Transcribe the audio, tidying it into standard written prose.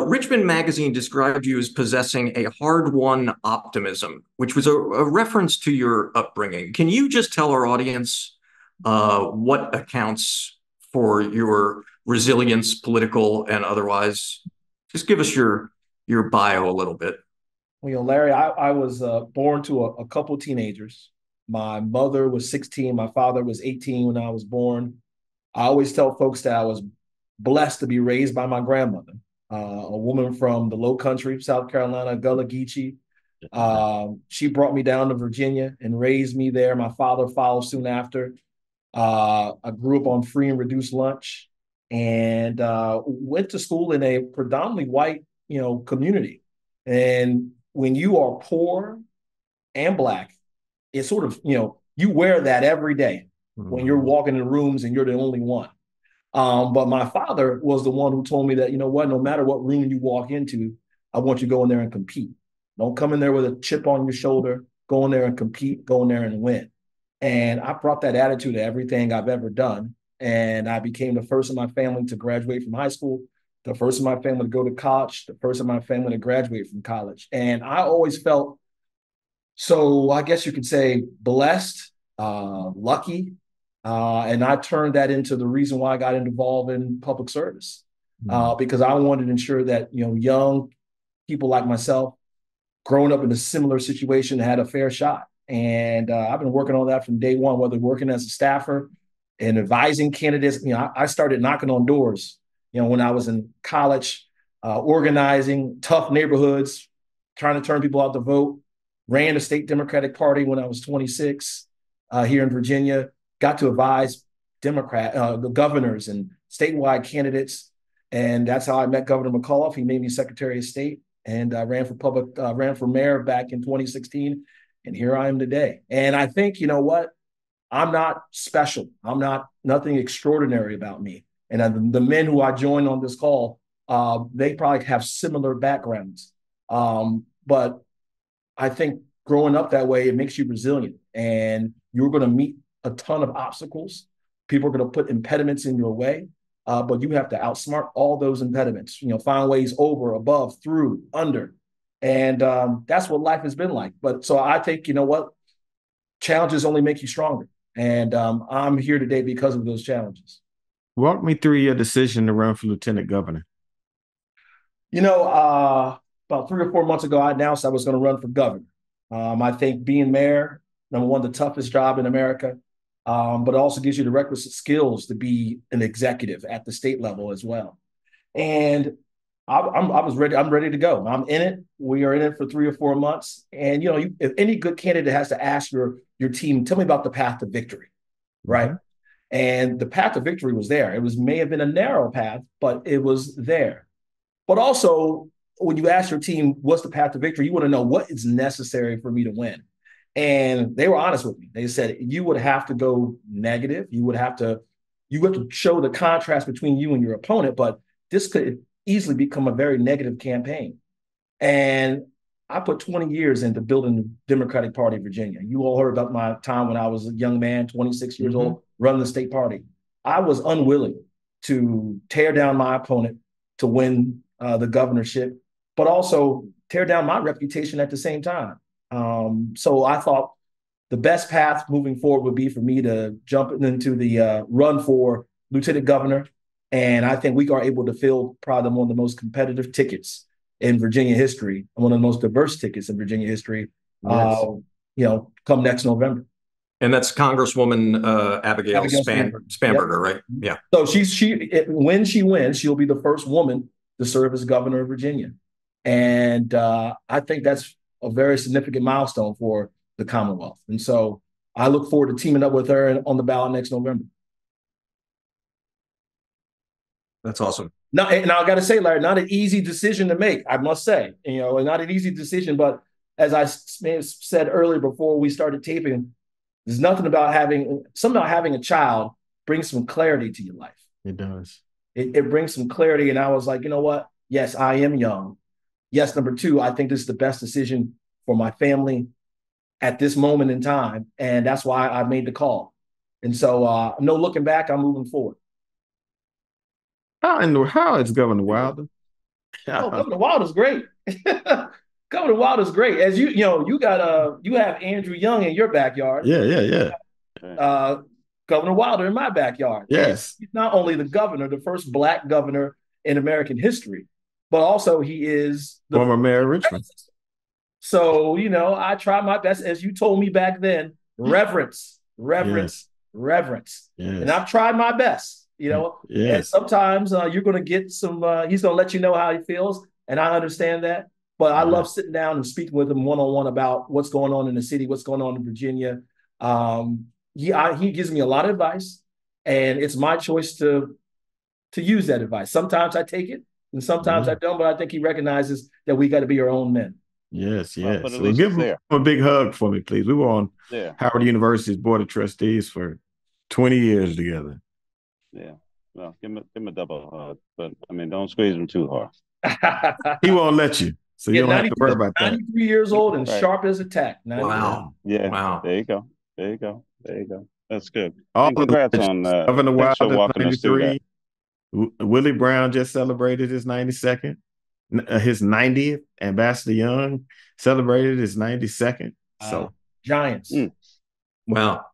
Richmond Magazine described you as possessing a hard-won optimism, which was a reference to your upbringing. Can you just tell our audience what accounts for your resilience, political and otherwise? Just give us your bio a little bit. Well, Larry, I was born to a couple teenagers. My mother was 16. My father was 18 when I was born. I always tell folks that I was blessed to be raised by my grandmother, a woman from the Low Country, South Carolina, Gullah Geechee. She brought me down to Virginia and raised me there. My father followed soon after. I grew up on free and reduced lunch and went to school in a predominantly white, community. And when you are poor and black, it's sort of, you wear that every day when you're Mhm. walking in rooms and you're the only one. But my father was the one who told me that, you know what, no matter what room you walk into, I want you to go in there and compete. Don't come in there with a chip on your shoulder. Go in there and compete, go in there and win. And I brought that attitude to everything I've ever done. And I became the first in my family to graduate from high school, the first in my family to go to college, the first in my family to graduate from college. And I always felt, so I guess you could say, blessed, lucky. And I turned that into the reason why I got involved in public service, Mhm. because I wanted to ensure that, young people like myself, growing up in a similar situation, had a fair shot. And I've been working on that from day one, whether working as a staffer and advising candidates. I started knocking on doors, when I was in college, organizing tough neighborhoods, trying to turn people out to vote. Ran the state Democratic Party when I was 26 here in Virginia. Got to advise the governors and statewide candidates, and that's how I met Governor McAuliffe. He made me Secretary of State, and I ran for mayor back in 2016, and here I am today. And I think, you know what, I'm not special. I'm not nothing extraordinary about me. And the men who I joined on this call, they probably have similar backgrounds. But I think growing up that way, it makes you resilient, and you're going to meet a ton of obstacles. People are going to put impediments in your way, but you have to outsmart all those impediments. Find ways over, above, through, under, and that's what life has been like. But so I think, you know what, challenges only make you stronger, and I'm here today because of those challenges. Walk me through your decision to run for lieutenant governor. You know, uh, about 3 or 4 months ago, I announced I was going to run for governor. I think being mayor, number one, the toughest job in America, but it also gives you the requisite skills to be an executive at the state level as well. And I was ready. I'm ready to go. I'm in it. We are in it for 3 or 4 months. And if any good candidate has to ask your team, tell me about the path to victory, right? Mhm. And the path to victory was there. It was may have been a narrow path, but it was there. But also, when you ask your team, what's the path to victory, you want to know what is necessary for me to win. And they were honest with me. They said you would have to go negative. You have to show the contrast between you and your opponent, but this could easily become a very negative campaign. And I put 20 years into building the Democratic Party of Virginia. You all heard about my time when I was a young man, 26 years Mhm. old, running the state party. I was unwilling to tear down my opponent to win the governorship, but also tear down my reputation at the same time. So I thought the best path moving forward would be for me to jump into the run for lieutenant governor. And I think we are able to fill probably one of the most competitive tickets in Virginia history, one of the most diverse tickets in Virginia history, Yes. come next November. And that's Congresswoman Abigail Abigail Stanford. Yep. Spanberger, right? Yeah. So when she wins, she'll be the first woman to serve as governor of Virginia, and I think that's a very significant milestone for the Commonwealth. And so I look forward to teaming up with her on the ballot next November. That's awesome. Now, and I got to say, Larry, not an easy decision to make, I must say. Not an easy decision, but as I may have said earlier before we started taping, there's nothing about having a child brings some clarity to your life. It does. It brings some clarity. And I was like, you know what? Yes, I am young. Yes, number two, I think this is the best decision for my family at this moment in time. And that's why I made the call. And so no looking back, I'm moving forward. How is Governor Wilder? Oh, Governor Wilder's great. Governor Wilder's great. As you got you have Andrew Young in your backyard. Yeah. Governor Wilder in my backyard. Yes. He's not only the governor, the first Black governor in American history, but also he is the Former mayor of Richmond. So, I try my best, as you told me back then, reverence. Yes. And I've tried my best, and sometimes you're going to get some, he's going to let you know how he feels. And I understand that. But I love sitting down and speaking with him one-on-one about what's going on in the city, what's going on in Virginia. He gives me a lot of advice, and it's my choice to use that advice. Sometimes I take it, and sometimes I don't. But I think he recognizes that we got to be our own men. Yes. So give him a big hug for me, please. We were on Howard University's Board of Trustees for 20 years together. Yeah. Well, give him a double hug, but I mean, don't squeeze him too hard. He won't let you, so you don't have to worry about that. 93 years old and sharp as a tack. Wow. Yeah. Wow. There you go. That's good. And congrats on Governor Wilder, walking us through that. Willie Brown just celebrated his 92nd. His 90th. Ambassador Young celebrated his 92nd. Giants. Wow.